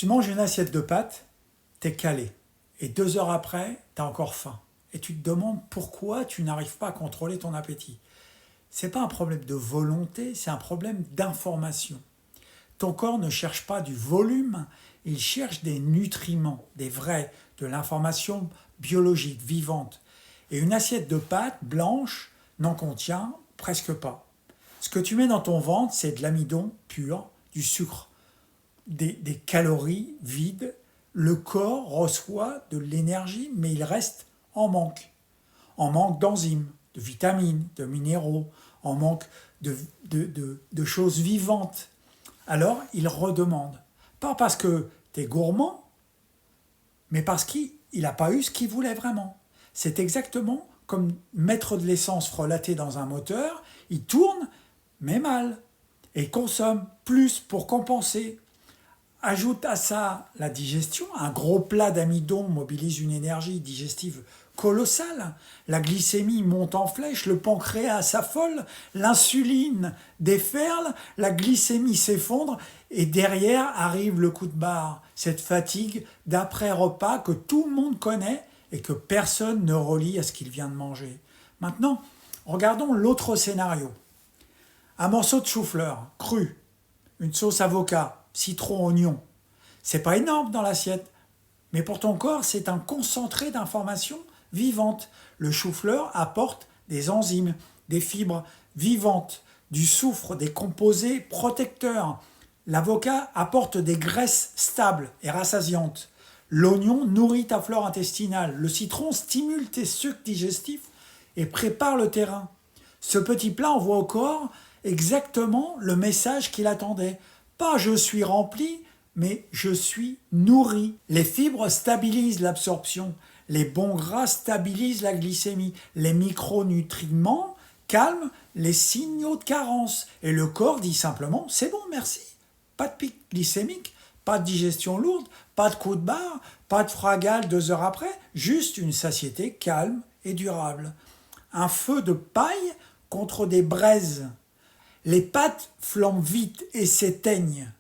Tu manges une assiette de pâtes, t'es calé. Et 2 heures après, t'as encore faim. Et tu te demandes pourquoi tu n'arrives pas à contrôler ton appétit. C'est pas un problème de volonté, c'est un problème d'information. Ton corps ne cherche pas du volume, il cherche des nutriments, des vrais, de l'information biologique, vivante. Et une assiette de pâtes blanche n'en contient presque pas. Ce que tu mets dans ton ventre, c'est de l'amidon pur, du sucre, des calories vides. Le corps reçoit de l'énergie, mais il reste en manque. En manque d'enzymes, de vitamines, de minéraux, en manque de choses vivantes. Alors, il redemande. Pas parce que tu es gourmand, mais parce qu'il n'a pas eu ce qu'il voulait vraiment. C'est exactement comme mettre de l'essence frelatée dans un moteur, il tourne, mais mal, et consomme plus pour compenser. Ajoute à ça la digestion, un gros plat d'amidon mobilise une énergie digestive colossale, la glycémie monte en flèche, le pancréas s'affole, l'insuline déferle, la glycémie s'effondre et derrière arrive le coup de barre, cette fatigue d'après-repas que tout le monde connaît et que personne ne relie à ce qu'il vient de manger. Maintenant, regardons l'autre scénario. Un morceau de chou-fleur cru, une sauce avocat, citron, oignon. C'est pas énorme dans l'assiette, mais pour ton corps, c'est un concentré d'informations vivantes. Le chou-fleur apporte des enzymes, des fibres vivantes, du soufre, des composés protecteurs. L'avocat apporte des graisses stables et rassasiantes. L'oignon nourrit ta flore intestinale. Le citron stimule tes sucs digestifs et prépare le terrain. Ce petit plat envoie au corps exactement le message qu'il attendait. Pas je suis rempli, mais je suis nourri. Les fibres stabilisent l'absorption. Les bons gras stabilisent la glycémie. Les micronutriments calment les signaux de carence. Et le corps dit simplement, c'est bon, merci. Pas de pic glycémique, pas de digestion lourde, pas de coup de barre, pas de fragale 2 heures après, juste une satiété calme et durable. Un feu de paille contre des braises. Les pâtes flambent vite et s'éteignent.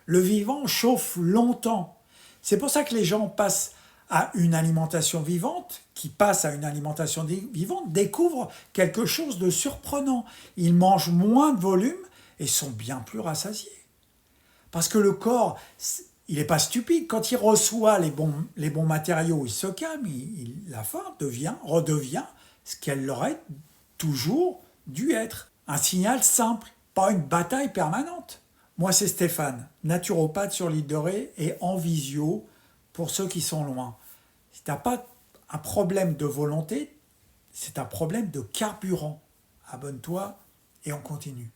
Le vivant chauffe longtemps. C'est pour ça que les gens passent à une alimentation vivante, qui passe à une alimentation vivante, découvrent quelque chose de surprenant. Ils mangent moins de volume et sont bien plus rassasiés. Parce que le corps, il n'est pas stupide. Quand il reçoit les bons matériaux, il se calme, la faim redevient ce qu'elle aurait toujours dû être. Un signal simple, pas une bataille permanente. Moi, c'est Stéphane, naturopathe sur l'île de Ré et en visio pour ceux qui sont loin. Si tu n'as pas un problème de volonté, c'est un problème de carburant. Abonne-toi et on continue.